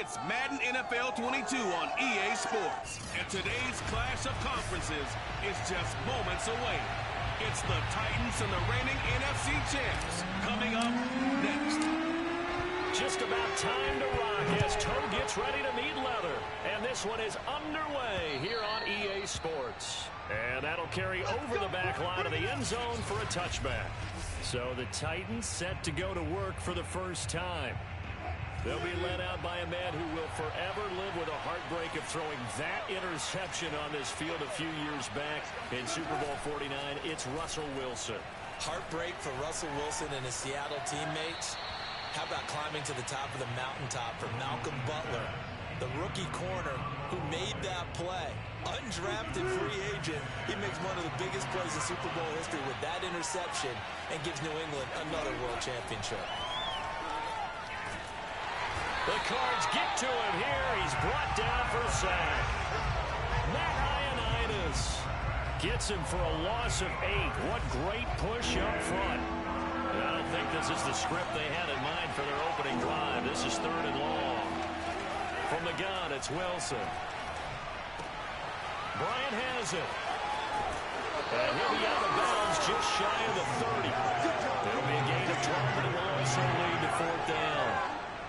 It's Madden NFL 22 on EA Sports. And today's clash of conferences is just moments away. It's the Titans and the reigning NFC champs coming up next. Just about time to rock as Toe gets ready to meet leather. And this one is underway here on EA Sports. And that'll carry over the back line of the end zone for a touchback. So the Titans set to go to work for the first time. They'll be led out by a man who will forever live with a heartbreak of throwing that interception on this field a few years back in Super Bowl 49. It's Russell Wilson. Heartbreak for Russell Wilson and his Seattle teammates. How about climbing to the top of the mountaintop for Malcolm Butler, the rookie corner who made that play? Undrafted free agent. He makes one of the biggest plays in Super Bowl history with that interception and gives New England another world championship. The Cards get to him here. He's brought down for a sack. Matt Ioannidis gets him for a loss of 8. What great push up front. And I don't think this is the script they had in mind for their opening drive. This is 3rd and long. From the gun, it's Wilson. Bryant has it. And he'll be out of bounds just shy of the 30. It'll be a gain of 12, and it will also lead to 4th down.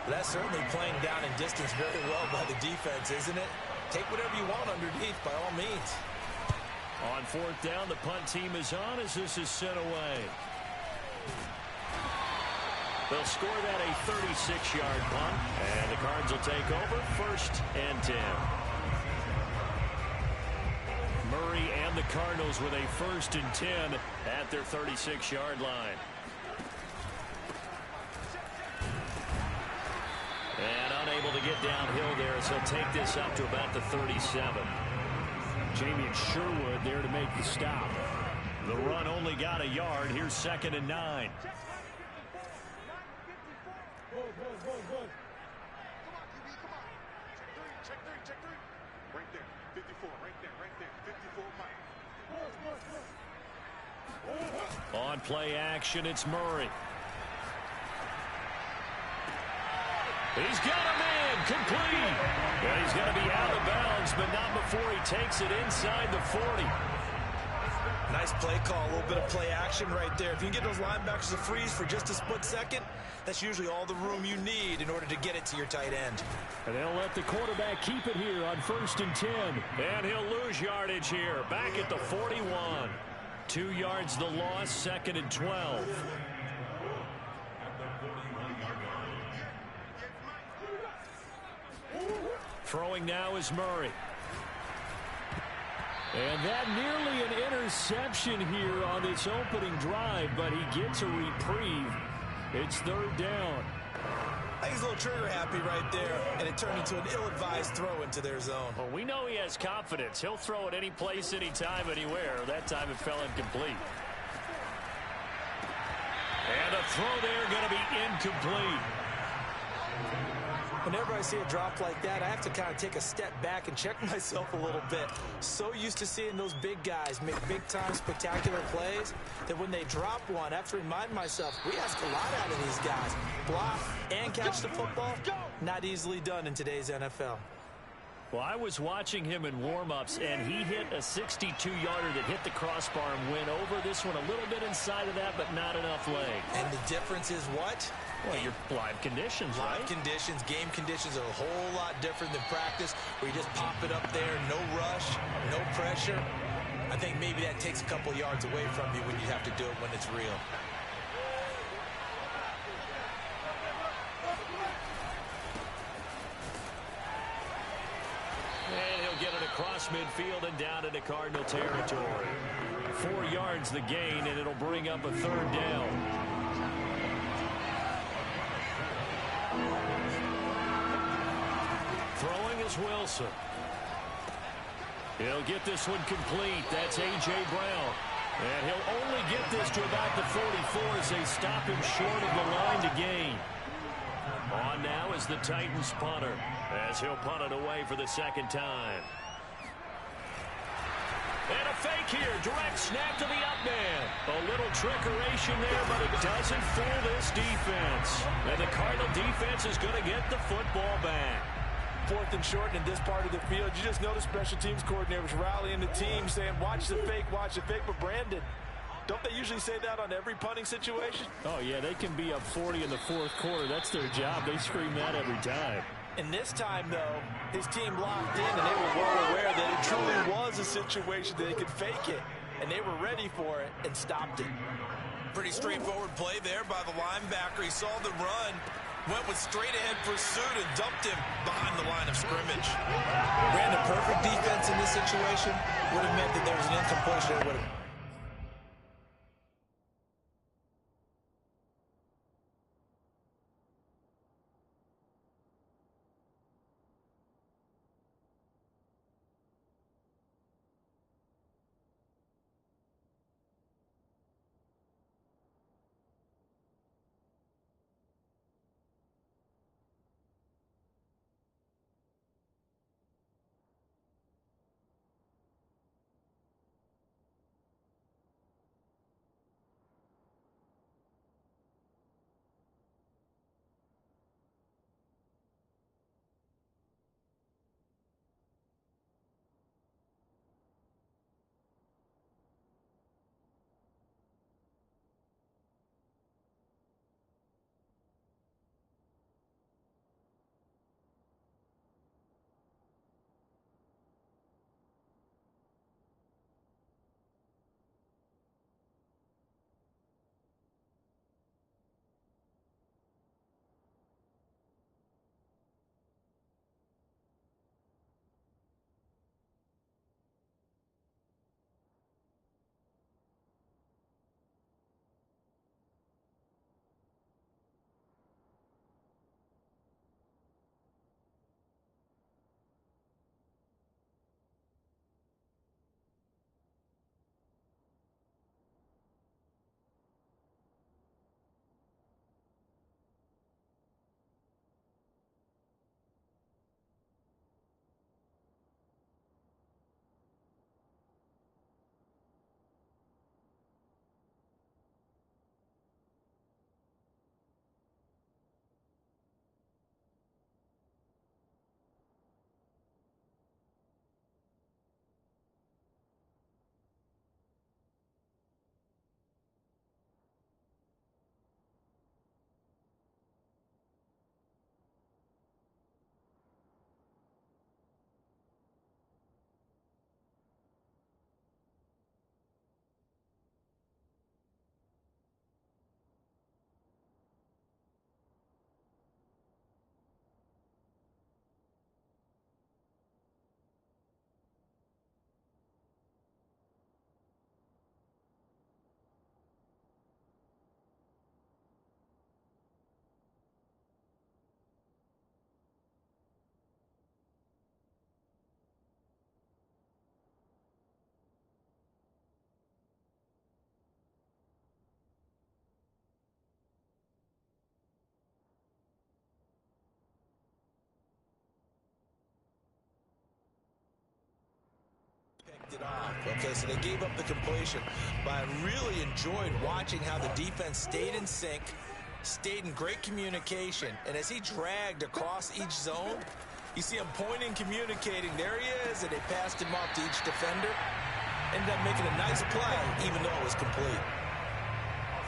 That's certainly playing down in distance very well by the defense, isn't it? Take whatever you want underneath, by all means. On 4th down, the punt team is on as this is sent away. They'll score that a 36-yard punt, and the Cards will take over 1st and 10. Murray and the Cardinals with a 1st and 10 at their 36-yard line. And unable to get downhill there, so he'll take this up to about the 37. Jamie and Sherwood there to make the stop. The run only got a yard. Here's 2nd and 9. On play action, it's Murray. He's got a man complete. Well, he's going to be out of bounds, but not before he takes it inside the 40. Nice play call, a little bit of play action right there. If you can get those linebackers to freeze for just a split second, that's usually all the room you need in order to get it to your tight end. And they'll let the quarterback keep it here on 1st and 10. And he'll lose yardage here, back at the 41. 2 yards the loss, 2nd and 12. Throwing now is Murray. And that nearly an interception here on this opening drive, but he gets a reprieve. It's 3rd down. I think he's a little trigger happy right there, and it turned into an ill-advised throw into their zone. Well, we know he has confidence. He'll throw it any place, anytime, anywhere. That time it fell incomplete. And a throw there going to be incomplete. Whenever I see a drop like that, I have to kind of take a step back and check myself a little bit. So used to seeing those big guys make big-time spectacular plays that when they drop one, I have to remind myself, we ask a lot out of these guys. Block and catch the football, not easily done in today's NFL. Well, I was watching him in warm-ups, and he hit a 62-yarder that hit the crossbar and went over. This one a little bit inside of that, but not enough leg. And the difference is what? Well, your live conditions, right? Live conditions, game conditions are a whole lot different than practice, where you just pop it up there, no rush, no pressure. I think maybe that takes a couple yards away from you when you have to do it when it's real. And he'll get it across midfield and down into Cardinal territory. 4 yards the gain, and it'll bring up a 3rd down. Throwing is Wilson. He'll get this one complete. That's A.J. Brown. And he'll only get this to about the 44 as they stop him short of the line to gain. On now is the Titans punter as he'll punt it away for the 2nd time. And a fake here. Direct snap to the up man. A little trickeration there, but it doesn't fool this defense. And the Cardinal defense is going to get the football back. 4th and short in this part of the field. You just notice special teams coordinators rallying the team, saying, watch the fake, watch the fake. But Brandon, don't they usually say that on every punting situation? Oh, yeah, they can be up 40 in the 4th quarter. That's their job. They scream that every time. And this time, though, his team locked in, and they were well aware that it truly was a situation that they could fake it. And they were ready for it and stopped it. Pretty straightforward play there by the linebacker. He saw the run, went with straight-ahead pursuit, and dumped him behind the line of scrimmage. Ran the perfect defense in this situation. Would have meant that there was an incompletion. It would have. It off. Okay, so they gave up the completion, but I really enjoyed watching how the defense stayed in sync, stayed in great communication, and as he dragged across each zone, you see him pointing, communicating. There he is, and they passed him off to each defender. Ended up making a nice play, even though it was complete.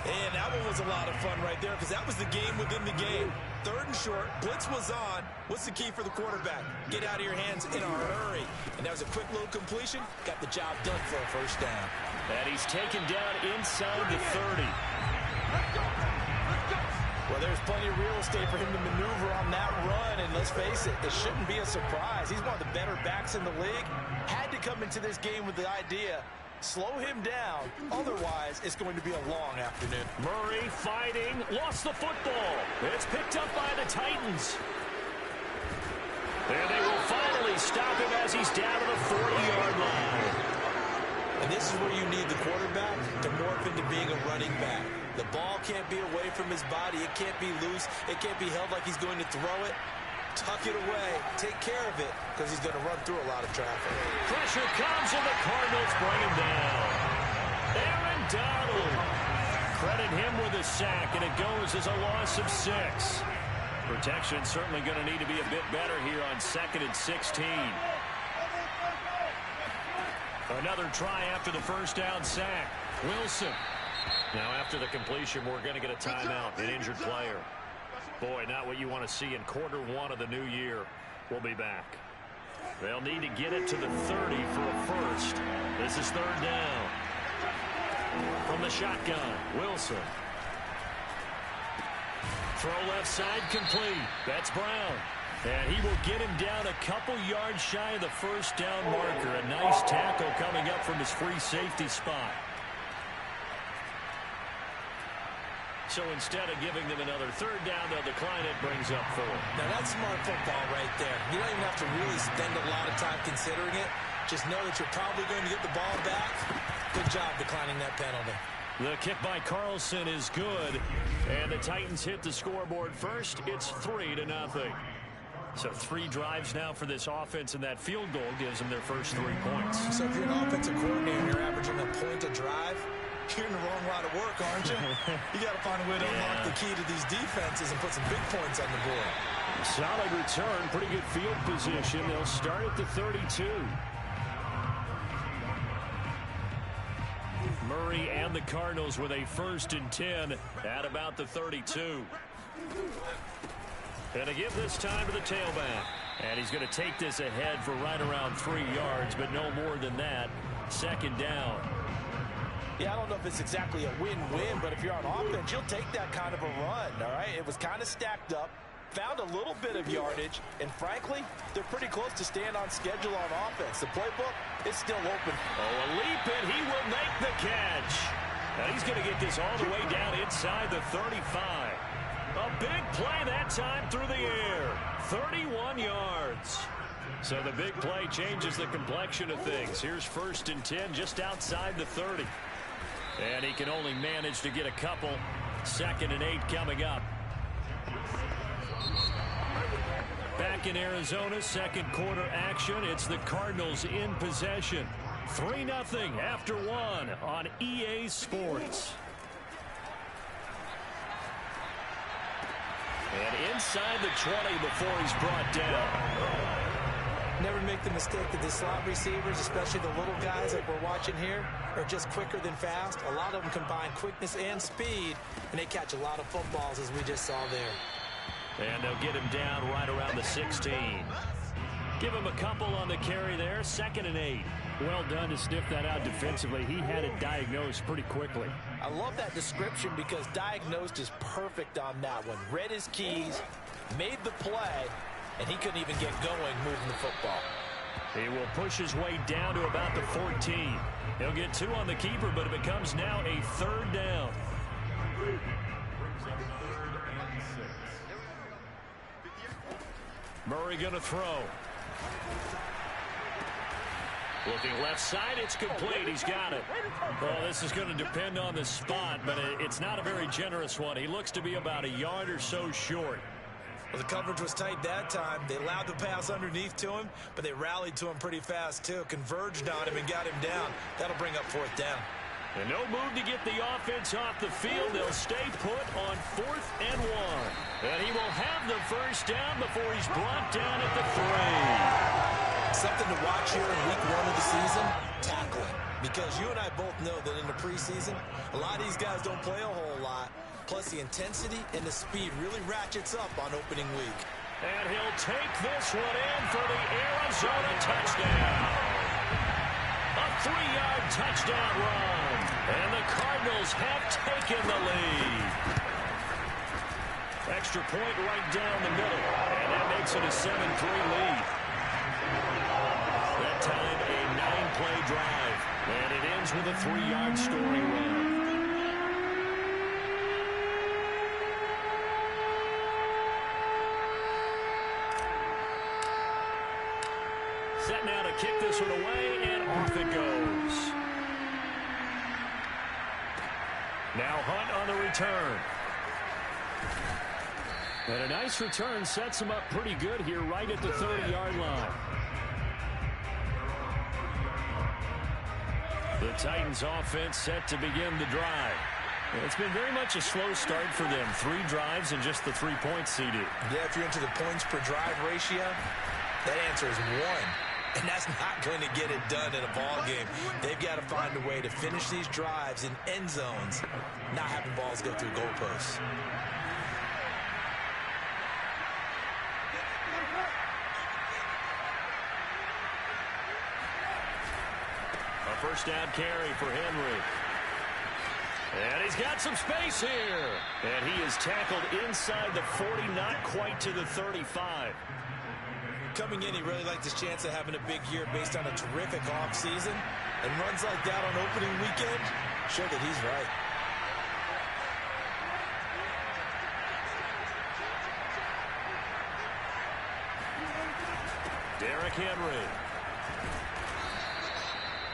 And that one was a lot of fun right there, because that was the game within the game. 3rd and short, blitz was on. What's the key for the quarterback? Get out of your hands in a hurry. And that was a quick little completion. Got the job done for a first down. And he's taken down inside the 30. Well, there's plenty of real estate for him to maneuver on that run. And let's face it, it shouldn't be a surprise. He's one of the better backs in the league. Had to come into this game with the idea, slow him down. Otherwise, it's going to be a long afternoon. Murray fighting, lost the football. It's picked up by the Titans. And they will finally stop him as he's down to the 40-yard line. And this is where you need the quarterback to morph into being a running back. The ball can't be away from his body. It can't be loose. It can't be held like he's going to throw it. Tuck it away. Take care of it, because he's going to run through a lot of traffic. Pressure comes, and the Cardinals bring him down. Aaron Donald. Credit him with a sack, and it goes as a loss of 6. Protection certainly going to need to be a bit better here on 2nd and 16. Another try after the first down sack. Wilson. Now after the completion, we're going to get a timeout, an injured player. Boy, not what you want to see in quarter one of the new year. We'll be back. They'll need to get it to the 30 for a first. This is 3rd down. From the shotgun, Wilson. Throw left side complete. That's Brown. And he will get him down a couple yards shy of the first down marker. A nice tackle coming up from his free safety spot. So instead of giving them another 3rd down, they'll decline it, brings up 4. Now that's smart football right there. You don't even have to really spend a lot of time considering it. Just know that you're probably going to get the ball back. Good job declining that penalty. The kick by Carlson is good. And the Titans hit the scoreboard first. It's 3-0. So 3 drives now for this offense, and that field goal gives them their first 3 points. So if you're an offensive coordinator and you're averaging a point a drive, you're in the wrong line of work, aren't you? You got to find a way to unlock the key to these defenses and put some big points on the board. Solid return, pretty good field position. They'll start at the 32. Murray and the Cardinals with a 1st and 10 at about the 32. And to give this time to the tailback. And he's going to take this ahead for right around 3 yards, but no more than that. 2nd down. Yeah, I don't know if it's exactly a win-win, but if you're on offense, you'll take that kind of a run, all right? It was kind of stacked up, found a little bit of yardage, and frankly, they're pretty close to staying on schedule on offense. The playbook is still open. Oh, a leap, and he will make the catch. Now he's going to get this all the way down inside the 35. A big play that time through the air. 31 yards. So the big play changes the complexion of things. Here's 1st and 10 just outside the 30. And he can only manage to get a couple. 2nd and 8 coming up. Back in Arizona, 2nd quarter action. It's the Cardinals in possession. 3-0 after 1 on EA Sports. And inside the 20 before he's brought down. Never make the mistake that the slot receivers, especially the little guys like we're watching here, are just quicker than fast. A lot of them combine quickness and speed, and they catch a lot of footballs, as we just saw there. And they'll get him down right around the 16. Give him a couple on the carry there. 2nd and 8. Well done to sniff that out defensively. He had it diagnosed pretty quickly. I love that description because diagnosed is perfect on that one. Read his keys, made the play, and he couldn't even get going moving the football. He will push his way down to about the 14. He'll get 2 on the keeper, but it becomes now a 3rd down. Murray going to throw. Looking left side, it's complete. He's got it. Well, this is going to depend on the spot, but it's not a very generous one. He looks to be about a yard or so short. Well, the coverage was tight that time. They allowed the pass underneath to him, but they rallied to him pretty fast, too. Converged on him and got him down. That'll bring up 4th down. And no move to get the offense off the field. They'll stay put on 4th and 1. And he will have the first down before he's brought down at the 3. Something to watch here in week 1 of the season, tackling. Because you and I both know that in the preseason, a lot of these guys don't play a whole lot. Plus, the intensity and the speed really ratchets up on opening week. And he'll take this one in for the Arizona touchdown. A 3-yard touchdown run. And the Cardinals have taken the lead. Extra point right down the middle. And that makes it a 7-3 lead. That time a 9-play drive. And it ends with a 3-yard scoring run. Set now to kick this one away, and off it goes. Now Hunt on the return. And a nice return sets him up pretty good here right at the 30-yard line. The Titans offense set to begin the drive. It's been very much a slow start for them. 3 drives and just the 3 points, CD. Yeah, if you're into the points per drive ratio, that answer is 1. And that's not going to get it done in a ball game. They've got to find a way to finish these drives in end zones, not having balls go through goalposts. A first down carry for Henry. And he's got some space here. And he is tackled inside the 40, not quite to the 35. Coming in, he really liked his chance of having a big year based on a terrific offseason. And runs like that on opening weekend show that he's right. Derrick Henry.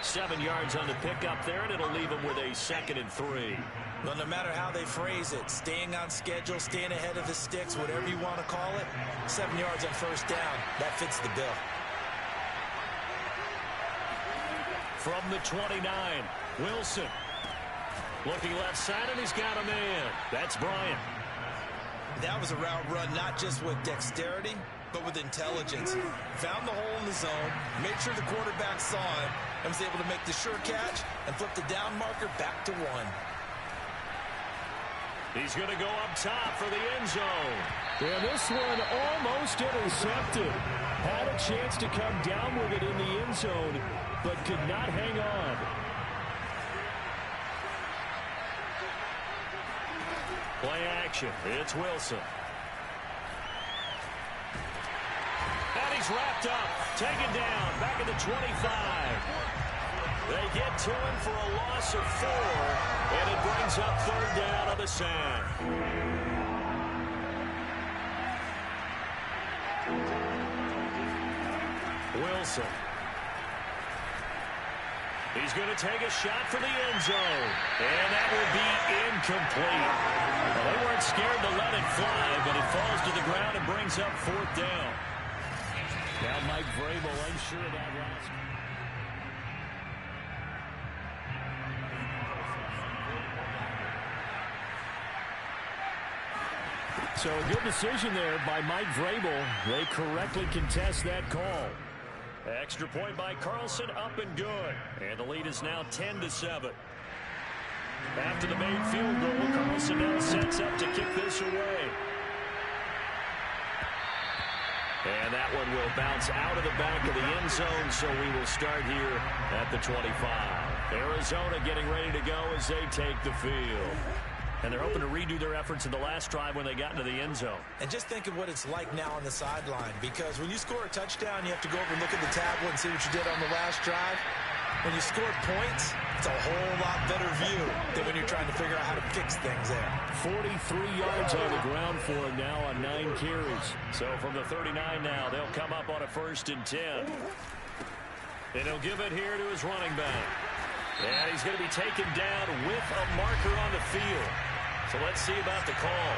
7 yards on the pickup there, and it'll leave him with a 2nd and 3. Well, no matter how they phrase it, staying on schedule, staying ahead of the sticks, whatever you want to call it, 7 yards on first down, that fits the bill. From the 29, Wilson. Looking left side, and he's got a man. That's Bryant. That was a route run not just with dexterity, but with intelligence. Found the hole in the zone, made sure the quarterback saw him, and was able to make the sure catch and flip the down marker back to 1. He's going to go up top for the end zone. And this one almost intercepted. Had a chance to come down with it in the end zone, but could not hang on. Play action. It's Wilson. And he's wrapped up. Taken down. Back at the 25. They get to him for a loss of 4. And it brings up 3rd down on the sack. Wilson. He's going to take a shot for the end zone. And that will be incomplete. Well, they weren't scared to let it fly, but it falls to the ground and brings up 4th down. Now Mike Vrabel unsure of that last. So a good decision there by Mike Vrabel. They correctly contest that call. Extra point by Carlson, up and good. And the lead is now 10-7. After the made field goal, Carlson now sets up to kick this away. And that one will bounce out of the back of the end zone, so we will start here at the 25. Arizona getting ready to go as they take the field. And they're hoping to redo their efforts in the last drive when they got into the end zone. And just think of what it's like now on the sideline, because when you score a touchdown, you have to go over and look at the tablet and see what you did on the last drive. When you score points, it's a whole lot better view than when you're trying to figure out how to fix things there. 43 yards on the ground for him now on 9 carries. So from the 39 now, they'll come up on a 1st and 10. And he'll give it here to his running back. And he's going to be taken down with a marker on the field. So let's see about the call.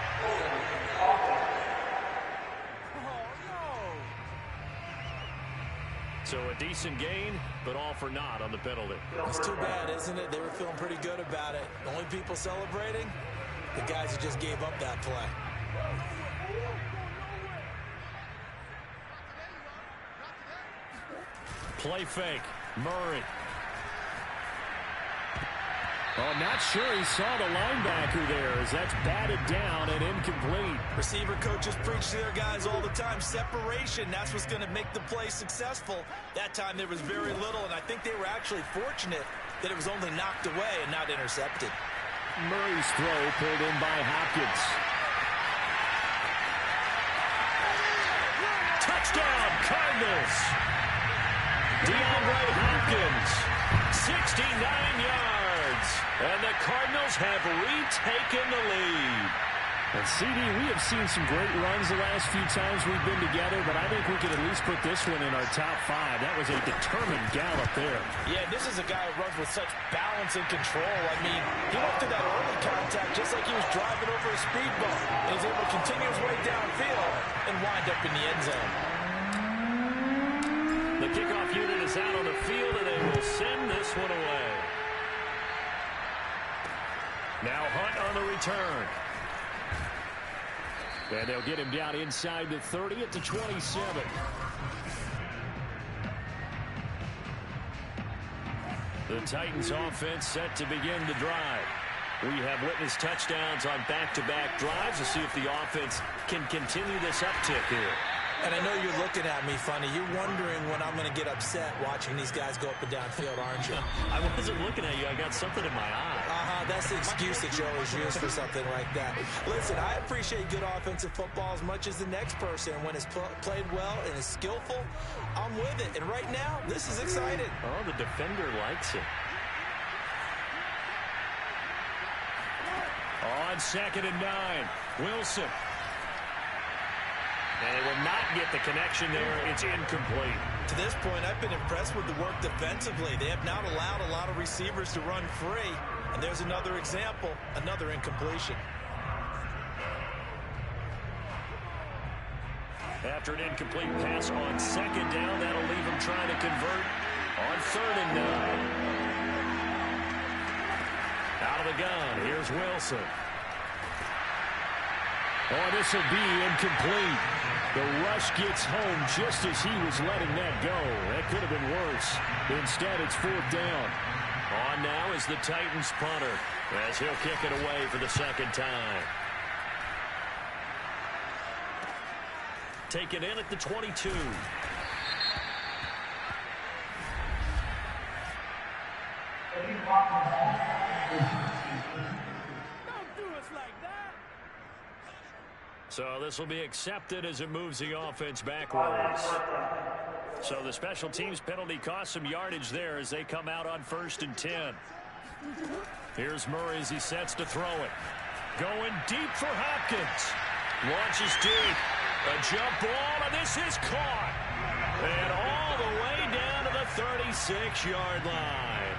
So a decent gain, but all for naught on the penalty. It's too bad, isn't it? They were feeling pretty good about it. The only people celebrating, the guys who just gave up that play. Play fake. Murray. Oh, not sure he saw the linebacker there as that's batted down and incomplete. Receiver coaches preach to their guys all the time. Separation, that's what's going to make the play successful. That time there was very little, and I think they were actually fortunate that it was only knocked away and not intercepted. Murray's throw pulled in by Hopkins. Touchdown, Cardinals. DeAndre Hopkins, 69 yards. And the Cardinals have retaken the lead. And CD, we have seen some great runs the last few times we've been together, but I think we could at least put this one in our top 5. That was a determined gallop there. Yeah, this is a guy who runs with such balance and control. I mean, he went through that early contact just like he was driving over a speed bump. And he's able to continue his way downfield and wind up in the end zone. The kickoff unit is out on the field, and they will send this one away. Now Hunt on the return. And they'll get him down inside the 30 at the 27. The Titans offense set to begin the drive. We have witnessed touchdowns on back-to-back drives to see if the offense can continue this uptick here. And I know you're looking at me funny. You're wondering when I'm going to get upset watching these guys go up and down field, aren't you? I wasn't looking at you. I got something in my eye. That's the excuse that you always use for something like that. Listen, I appreciate good offensive football as much as the next person. When it's played well and is skillful, I'm with it. And right now, this is exciting. Oh, the defender likes it. On 2nd and 9, Wilson. And they will not get the connection there. It's incomplete. To this point, I've been impressed with the work defensively. They have not allowed a lot of receivers to run free. And there's another example, another incompletion. After an incomplete pass on 2nd down, that'll leave them trying to convert on 3rd and 9. Out of the gun, here's Wilson. Oh, this will be incomplete. The rush gets home just as he was letting that go. That could have been worse. Instead, it's 4th down. On now is the Titans punter as he'll kick it away for the 2nd time. Take it in at the 22. So this will be accepted as it moves the offense backwards. So the special teams penalty cost some yardage there as they come out on 1st and 10. Here's Murray as he sets to throw it. Going deep for Hopkins. Launches deep. A jump ball, and this is caught. And all the way down to the 36-yard line.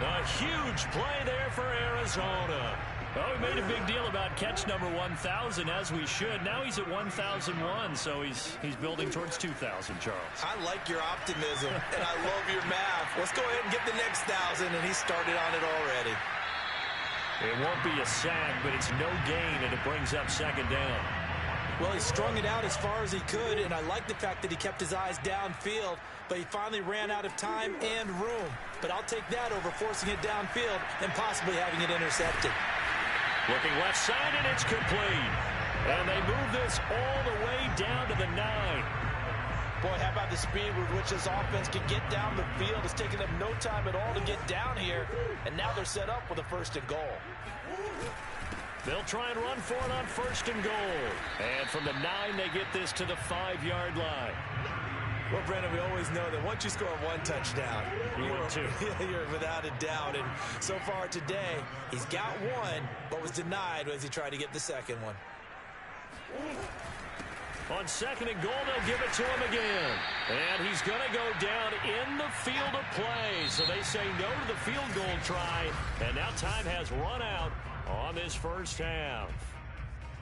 A huge play there for Arizona. Oh, we made a big deal about catch number 1,000, as we should. Now he's at 1,001, so he's building towards 2,000, Charles. I like your optimism, and I love your math. Let's go ahead and get the next 1,000, and he started on it already. It won't be a sack, but it's no gain, and it brings up 2nd down. Well, he strung it out as far as he could, and I like the fact that he kept his eyes downfield, but he finally ran out of time and room. But I'll take that over forcing it downfield and possibly having it intercepted. Looking left side, and it's complete. And they move this all the way down to the 9. Boy, how about the speed with which this offense can get down the field? It's taken them no time at all to get down here, and now they're set up with a 1st and goal. They'll try and run for it on 1st and goal. And from the 9, they get this to the 5-yard line. Well, Brandon, we always know that once you score one touchdown, you're without a doubt. And so far today, he's got one, but was denied as he tried to get the 2nd one. On 2nd and goal, they'll give it to him again. And he's going to go down in the field of play. So they say no to the field goal try. And now time has run out on this 1st half.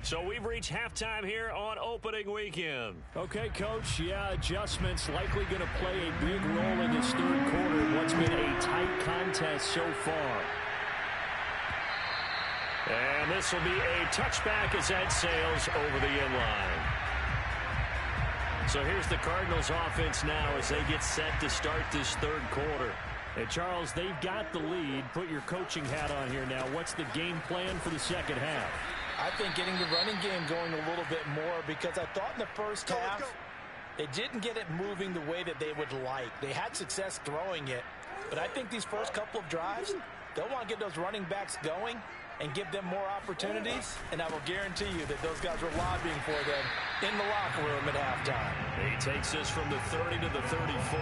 So we've reached halftime here on opening weekend. Okay, Coach, adjustments likely going to play a big role in this 3rd quarter in what's been a tight contest so far. And this will be a touchback as that sails over the end line. So here's the Cardinals offense now as they get set to start this 3rd quarter. Hey, Charles, they've got the lead. Put your coaching hat on here now. What's the game plan for the 2nd half? I think getting the running game going a little bit more, because I thought in the 1st half they didn't get it moving the way that they would like. They had success throwing it, but I think these first couple of drives, they'll want to get those running backs going and give them more opportunities, and I will guarantee you that those guys were lobbying for them in the locker room at halftime. He takes this from the 30 to the 34.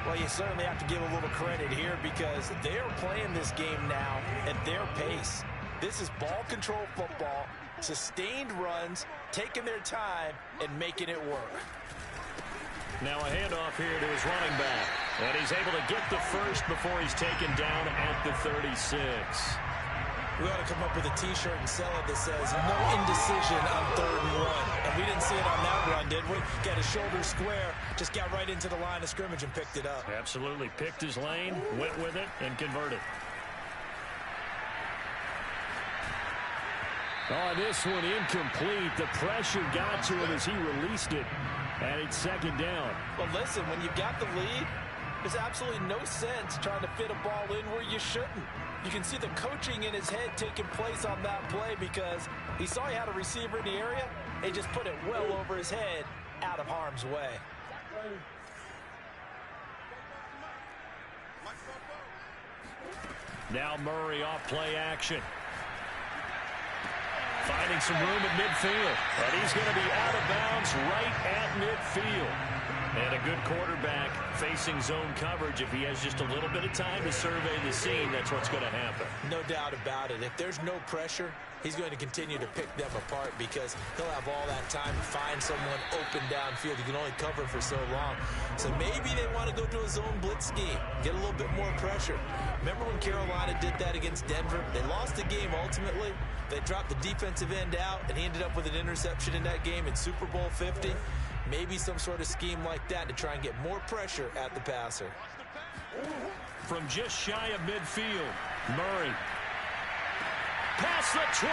Well, you certainly have to give a little credit here because they're playing this game now at their pace. This is ball control football, sustained runs, taking their time, and making it work. Now a handoff here to his running back. And he's able to get the first before he's taken down at the 36. We ought to come up with a T-shirt and sell it that says, no indecision on 3rd and 1. And we didn't see it on that run, did we? Got his shoulder square, just got right into the line of scrimmage and picked it up. Absolutely. Picked his lane, went with it, and converted. Oh, this one incomplete. The pressure got to him as he released it. And it's second down. Well, listen, when you've got the lead, there's absolutely no sense trying to fit a ball in where you shouldn't. You can see the coaching in his head taking place on that play because he saw he had a receiver in the area and just put it well over his head out of harm's way. Now Murray off play action. Finding some room at midfield. And he's going to be out of bounds right at midfield. And a good quarterback facing zone coverage. If he has just a little bit of time to survey the scene, that's what's going to happen. No doubt about it. If there's no pressure, he's going to continue to pick them apart because he'll have all that time to find someone open downfield. He can only cover for so long. So maybe they want to go to a zone blitz scheme, get a little bit more pressure. Remember when Carolina did that against Denver? They lost the game ultimately. They dropped the defensive end out, and he ended up with an interception in that game in Super Bowl 50. Maybe some sort of scheme like that to try and get more pressure at the passer. From just shy of midfield, Murray. Past the 20.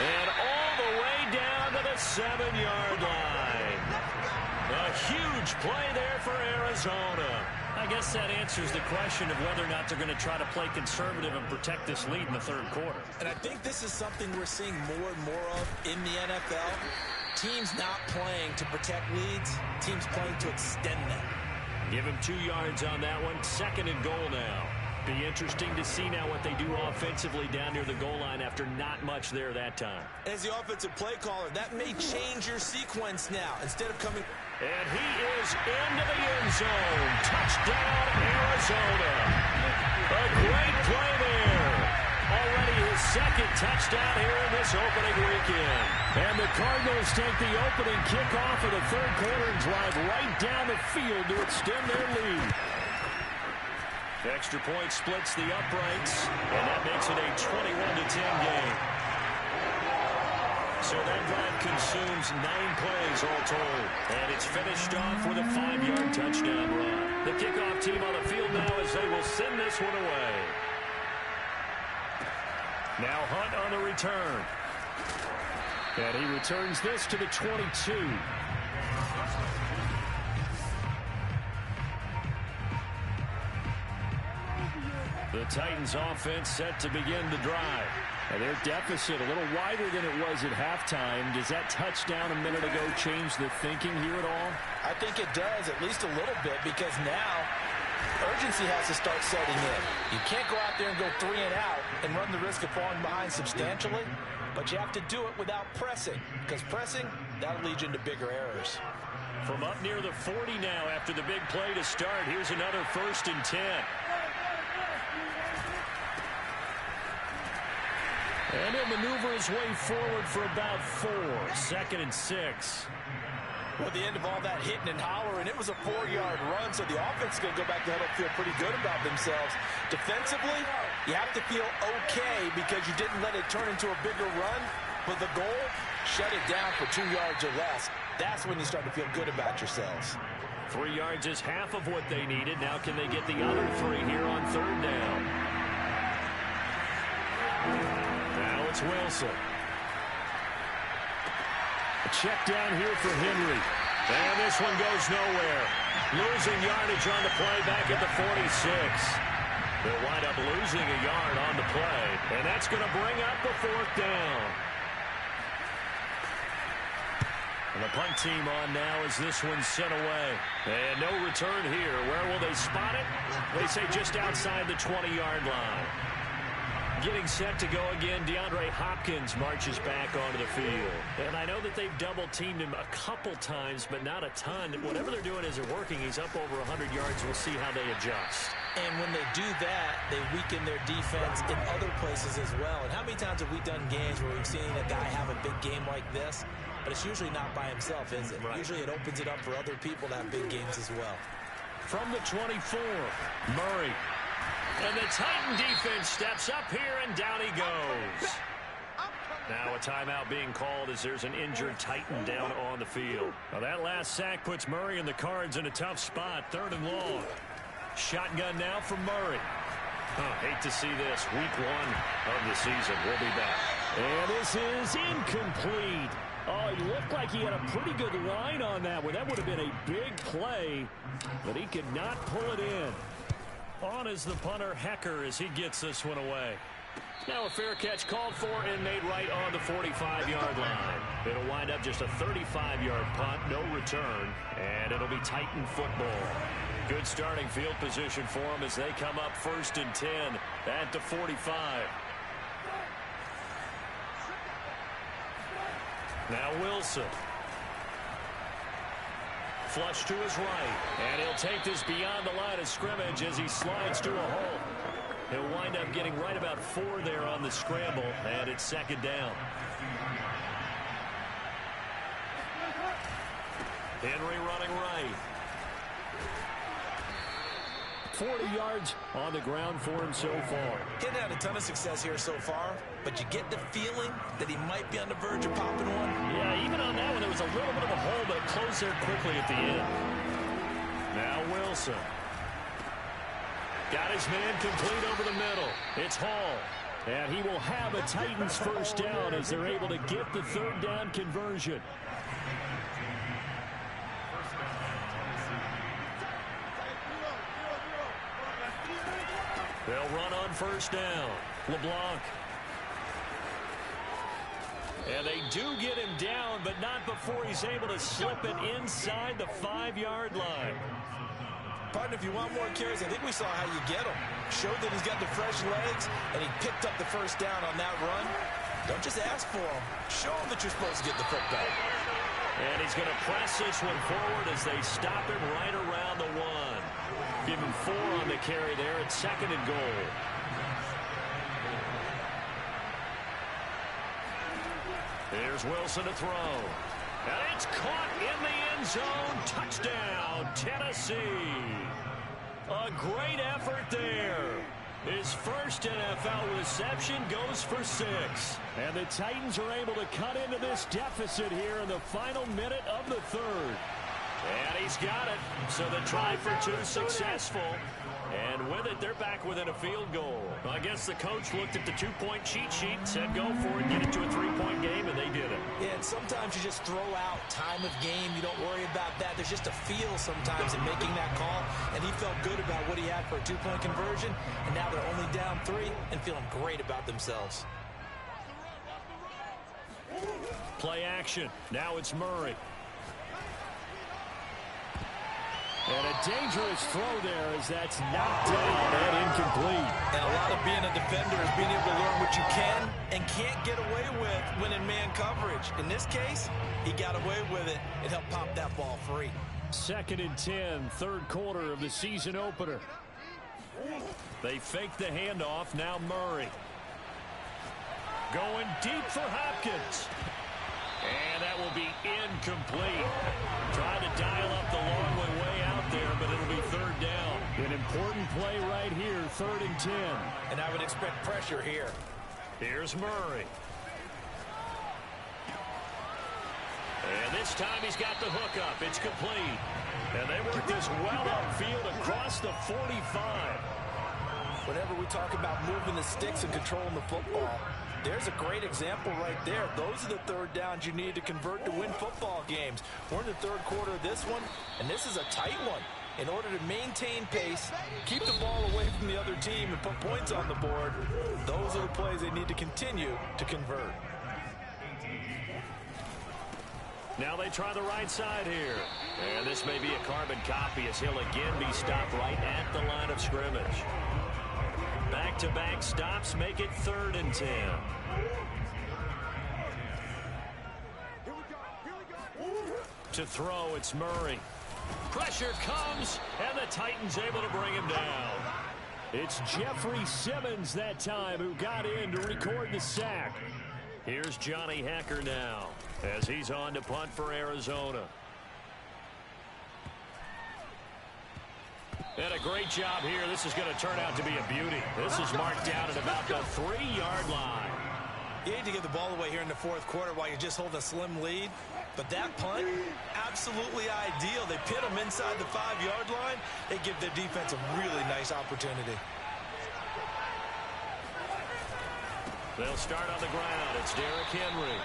And all the way down to the 7-yard line. A huge play there for Arizona. I guess that answers the question of whether or not they're going to try to play conservative and protect this lead in the third quarter. And I think this is something we're seeing more and more of in the NFL. Teams not playing to protect leads, teams playing to extend them. Give him 2 yards on that one. Second and goal now. Be interesting to see now what they do offensively down near the goal line after not much there that time. As the offensive play caller, that may change your sequence now. Instead of coming... And he is into the end zone. Touchdown, Arizona. A great play there. Already his second touchdown here in this opening weekend. And the Cardinals take the opening kickoff of the third quarter and drive right down the field to extend their lead. Extra point splits the uprights, and that makes it a 21-10 game. So that drive consumes 9 plays all told, and it's finished off with a 5-yard touchdown run. The kickoff team on the field now as they will send this one away. Now Hunt on the return. And he returns this to the 22. The Titans offense set to begin the drive. And their deficit a little wider than it was at halftime. Does that touchdown a minute ago change the thinking here at all? I think it does, at least a little bit, because now urgency has to start setting in. You can't go out there and go 3 and out and run the risk of falling behind substantially, but you have to do it without pressing, because pressing, that'll lead you into bigger errors. From up near the 40 now after the big play to start, here's another 1st and 10. And he'll maneuver his way forward for about 4. 2nd and 6. Well, at the end of all that hitting and hollering, it was a 4-yard run, so the offense is going to go back to huddle, feel pretty good about themselves. Defensively, you have to feel okay because you didn't let it turn into a bigger run, but the goal, shut it down for 2 yards or less. That's when you start to feel good about yourselves. 3 yards is half of what they needed. Now can they get the other 3 here on 3rd down? Now it's Wilson. A check down here for Henry. And this one goes nowhere. Losing yardage on the play back at the 46. They'll wind up losing a yard on the play. And that's going to bring up the 4th down. And the punt team on now as this one's sent away. And no return here. Where will they spot it? They say just outside the 20-yard line. Getting set to go again, DeAndre Hopkins marches back onto the field. And I know that they've double-teamed him a couple times, but not a ton. Whatever they're doing isn't working. He's up over 100 yards. We'll see how they adjust. And when they do that, they weaken their defense in other places as well. And how many times have we done games where we've seen a guy have a big game like this? But it's usually not by himself, is it? Right. Usually it opens it up for other people to have big games as well. From the 24, Murray. And the Titan defense steps up here, and down he goes. Now a timeout being called as there's an injured Titan down on the field. Now that last sack puts Murray and the Cards in a tough spot. 3rd and long. Shotgun now from Murray. Hate to see this. Week 1 of the season. We'll be back. And this is incomplete. Oh, it looked like he had a pretty good line on that one. That would have been a big play, but he could not pull it in. On is the punter, Hecker, as he gets this one away. Now a fair catch called for and made right on the 45-yard line. It'll wind up just a 35-yard punt, no return, and it'll be Titan football. Good starting field position for them as they come up 1st and 10 at the 45. Now Wilson. Flush to his right, and he'll take this beyond the line of scrimmage as he slides to a hole. He'll wind up getting right about 4 there on the scramble, and it's 2nd down. Henry running right. 40 yards on the ground for him so far. He's had a ton of success here so far, but you get the feeling that he might be on the verge of popping one. Yeah, even on that one, there was a little bit of a hole, but it closed there quickly at the end. Now Wilson. Got his man complete over the middle. It's Hall. And he will have a Titans first down as they're able to get the 3rd down conversion. They'll run on 1st down. LeBlanc. And they do get him down, but not before he's able to slip it inside the 5-yard line. Partner, if you want more carries, I think we saw how you get him. Showed that he's got the fresh legs, and he picked up the 1st down on that run. Don't just ask for him. Show him that you're supposed to get the football. And he's going to press this one forward as they stop him right around the 1. Give him 4 on the carry there at 2nd and goal. Here's Wilson to throw. And it's caught in the end zone. Touchdown, Tennessee. A great effort there. His first NFL reception goes for 6. And the Titans are able to cut into this deficit here in the final minute of the 3rd. And he's got it. So the try for 2 successful. And with it, they're back within a field goal. I guess the coach looked at the 2-point cheat sheet, said go for it, get it to a 3-point game, and they did it. Yeah, and sometimes you just throw out time of game. You don't worry about that. There's just a feel sometimes in making that call, and he felt good about what he had for a 2-point conversion, and now they're only down 3 and feeling great about themselves. Play action. Now it's Murray. And a dangerous throw there as that's knocked down and incomplete. And a lot of being a defender is being able to learn what you can and can't get away with when in man coverage. In this case, he got away with it and helped pop that ball free. 2nd and 10, 3rd quarter of the season opener. They fake the handoff. Now Murray. Going deep for Hopkins. And that will be incomplete. Trying to dial up the long way out there, but it'll be 3rd down. An important play right here, 3rd and 10. And I would expect pressure here. Here's Murray. And this time he's got the hookup. It's complete. And they work this well upfield across the 45. Whenever we talk about moving the sticks and controlling the football, there's a great example right there. Those are the 3rd downs you need to convert to win football games. We're in the 3rd quarter of this one, and this is a tight one. In order to maintain pace, keep the ball away from the other team, and put points on the board, those are the plays they need to continue to convert. Now they try the right side here. And this may be a carbon copy as he'll again be stopped right at the line of scrimmage. Back-to-back stops make it 3rd and 10. To throw, it's Murray. Pressure comes, and the Titans able to bring him down. It's Jeffrey Simmons that time who got in to record the sack. Here's Johnny Hecker now as he's on to punt for Arizona. And a great job here. This is going to turn out to be a beauty. This is marked down at about the 3-yard line. You need to give the ball away here in the 4th quarter while you're just holding a slim lead. But that punt, absolutely ideal. They pin them inside the 5-yard line. They give their defense a really nice opportunity. They'll start on the ground. It's Derrick Henry.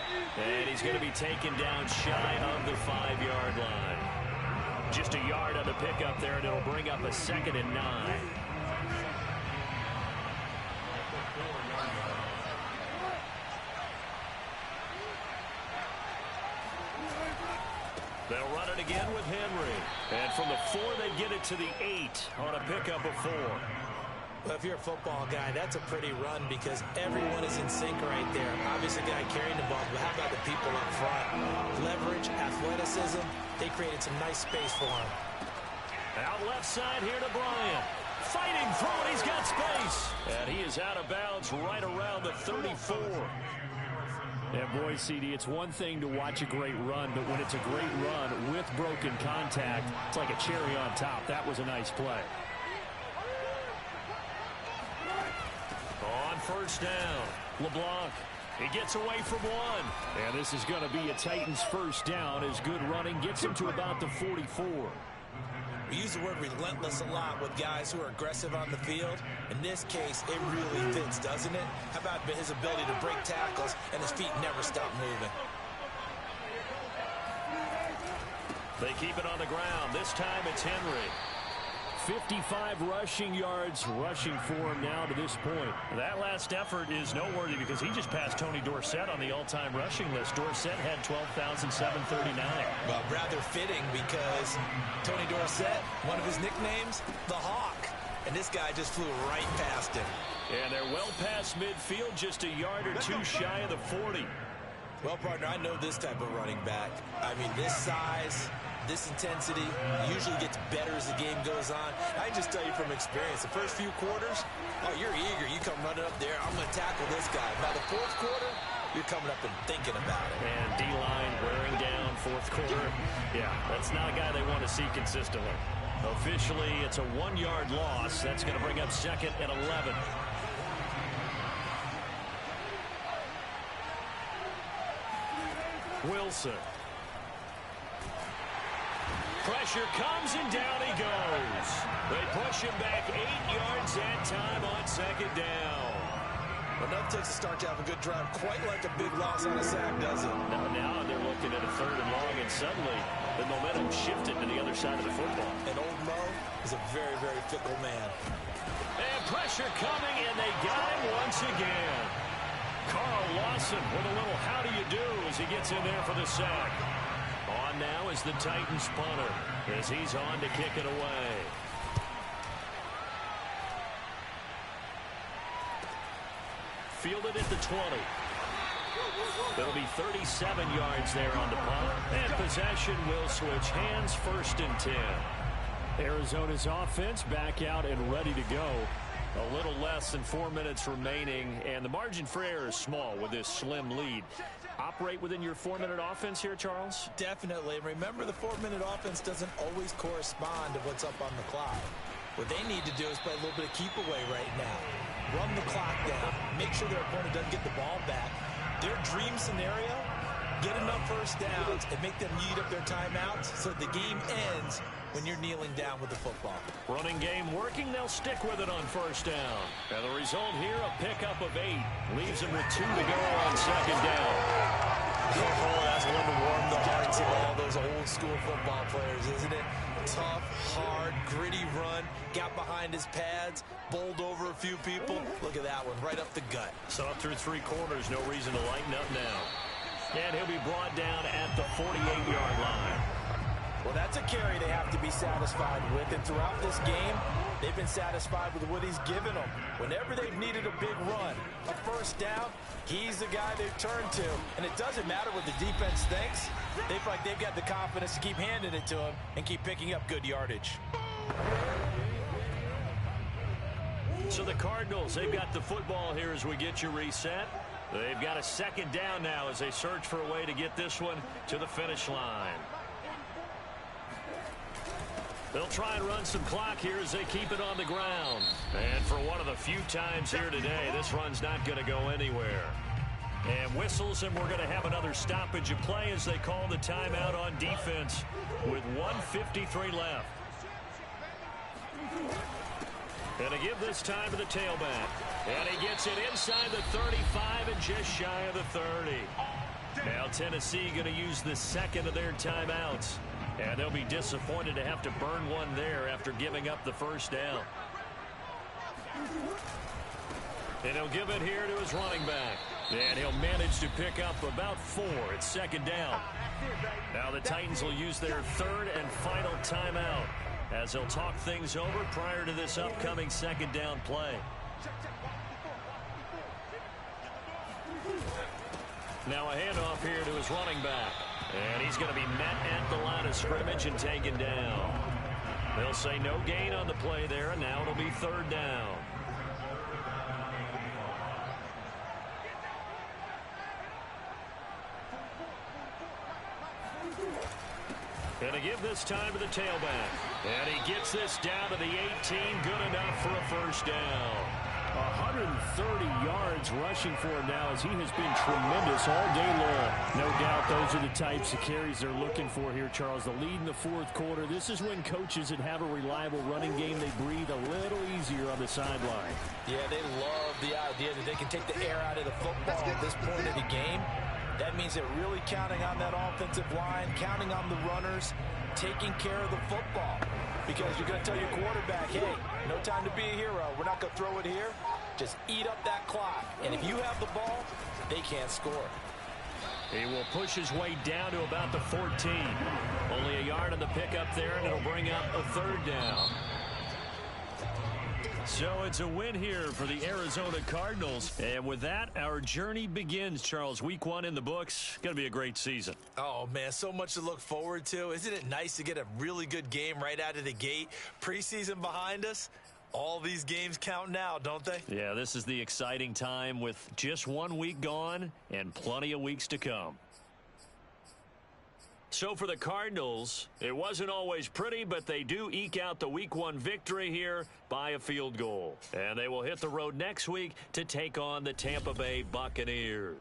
And he's going to be taken down shy of the 5-yard line. Just a yard on the pickup there, and it'll bring up a 2nd and 9. They'll run it again with Henry. And from the 4, they get it to the 8 on a pickup of 4. Well, if you're a football guy, that's a pretty run because everyone is in sync right there. Obviously, the guy carrying the ball, but how about the people up front? Leverage, athleticism, they created some nice space for him. Out left side here to Bryant. Fighting through it, he's got space. And he is out of bounds right around the 34. And boy, CD, it's one thing to watch a great run, but when it's a great run with broken contact, it's like a cherry on top. That was a nice play. On first down, LeBlanc. He gets away from 1. And this is going to be a Titans first down as good running gets him to about the 44. We use the word relentless a lot with guys who are aggressive on the field. In this case, it really fits, doesn't it? How about his ability to break tackles and his feet never stop moving? They keep it on the ground. This time it's Henry. 55 rushing yards rushing for him now to this point. That last effort is noteworthy because he just passed Tony Dorsett on the all-time rushing list. Dorsett had 12,739. Well, rather fitting because Tony Dorsett, one of his nicknames, the Hawk. And this guy just flew right past him. And they're well past midfield, just a yard or 2 shy of the 40. Well, partner, I know this type of running back. I mean, this size, this intensity usually gets better as the game goes on. I can just tell you from experience, the first few quarters, oh, you're eager. You come running up there, I'm going to tackle this guy. By the 4th quarter, you're coming up and thinking about it. And D-line wearing down 4th quarter. Yeah, that's not a guy they want to see consistently. Officially, it's a 1-yard loss. That's going to bring up 2nd and 11. Wilson. Pressure comes and down he goes. They push him back 8 yards that time on 2nd down. Enough takes a start to have a good drive. Quite like a big loss on a sack, does it? Now they're looking at a 3rd and long, and suddenly the momentum shifted to the other side of the football. And old Mo is a very, very fickle man. And pressure coming, and they got him once again. Carl Lawson with a little how do you do as he gets in there for the sack. On now is the Titans punter as he's on to kick it away. Fielded at the 20. It'll be 37 yards there on the punt. And possession will switch hands, 1st and 10. Arizona's offense back out and ready to go. A little less than 4 minutes remaining, and the margin for error is small with this slim lead. Operate within your 4-minute offense here, Charles? Definitely. Remember, the 4-minute offense doesn't always correspond to what's up on the clock. What they need to do is play a little bit of keep away right now. Run the clock down. Make sure their opponent doesn't get the ball back. Their dream scenario, get enough first downs and make them eat up their timeouts so the game ends when you're kneeling down with the football. Running game working, they'll stick with it on 1st down. And the result here, a pickup of 8. Leaves them with 2 to go on 2nd down. Oh, that's one to warm the hearts of all those old school football players, isn't it? Tough, hard, gritty run. Got behind his pads, bowled over a few people. Look at that one, right up the gut. So up through 3 quarters, no reason to lighten up now. And he'll be brought down at the 48-yard line. Well, that's a carry they have to be satisfied with. And throughout this game, they've been satisfied with what he's given them. Whenever they've needed a big run, a 1st down, he's the guy they've turned to. And it doesn't matter what the defense thinks. They feel like they've got the confidence to keep handing it to him and keep picking up good yardage. So the Cardinals, they've got the football here as we get you reset. They've got a 2nd down now as they search for a way to get this one to the finish line. They'll try and run some clock here as they keep it on the ground. And for one of the few times here today, this run's not going to go anywhere. And whistles, and we're going to have another stoppage of play as they call the timeout on defense with 1:53 left. And to give this time to the tailback. And he gets it inside the 35 and just shy of the 30. Now Tennessee going to use the second of their timeouts. And they'll be disappointed to have to burn one there after giving up the first down. And he'll give it here to his running back. And he'll manage to pick up about 4 at second down. Now the Titans will use their third and final timeout as they'll talk things over prior to this upcoming second down play. Now a handoff here to his running back. And he's going to be met at the line of scrimmage and taken down. They'll say no gain on the play there, and now it'll be third down. And to give this time to the tailback. And he gets this down to the 18. Good enough for a first down. 130 yards rushing for him now as he has been tremendous all day long. No doubt those are the types of carries they're looking for here, Charles. The lead in the fourth quarter. This is when coaches that have a reliable running game, they breathe a little easier on the sideline. Yeah, they love the idea that they can take the air out of the football at this point of the game. That means they're really counting on that offensive line, counting on the runners, taking care of the football. Because you're going to tell your quarterback, hey, no time to be a hero. We're not going to throw it here. Just eat up that clock. And if you have the ball, they can't score. He will push his way down to about the 14. Only a yard on the pickup there, and it'll bring up a third down. So it's a win here for the Arizona Cardinals. And with that, our journey begins, Charles. Week 1 in the books. Going to be a great season. Oh, man, so much to look forward to. Isn't it nice to get a really good game right out of the gate? Preseason behind us. All these games count now, don't they? Yeah, this is the exciting time with just 1 week gone and plenty of weeks to come. So for the Cardinals, it wasn't always pretty, but they do eke out the Week 1 victory here by a field goal. And they will hit the road next week to take on the Tampa Bay Buccaneers.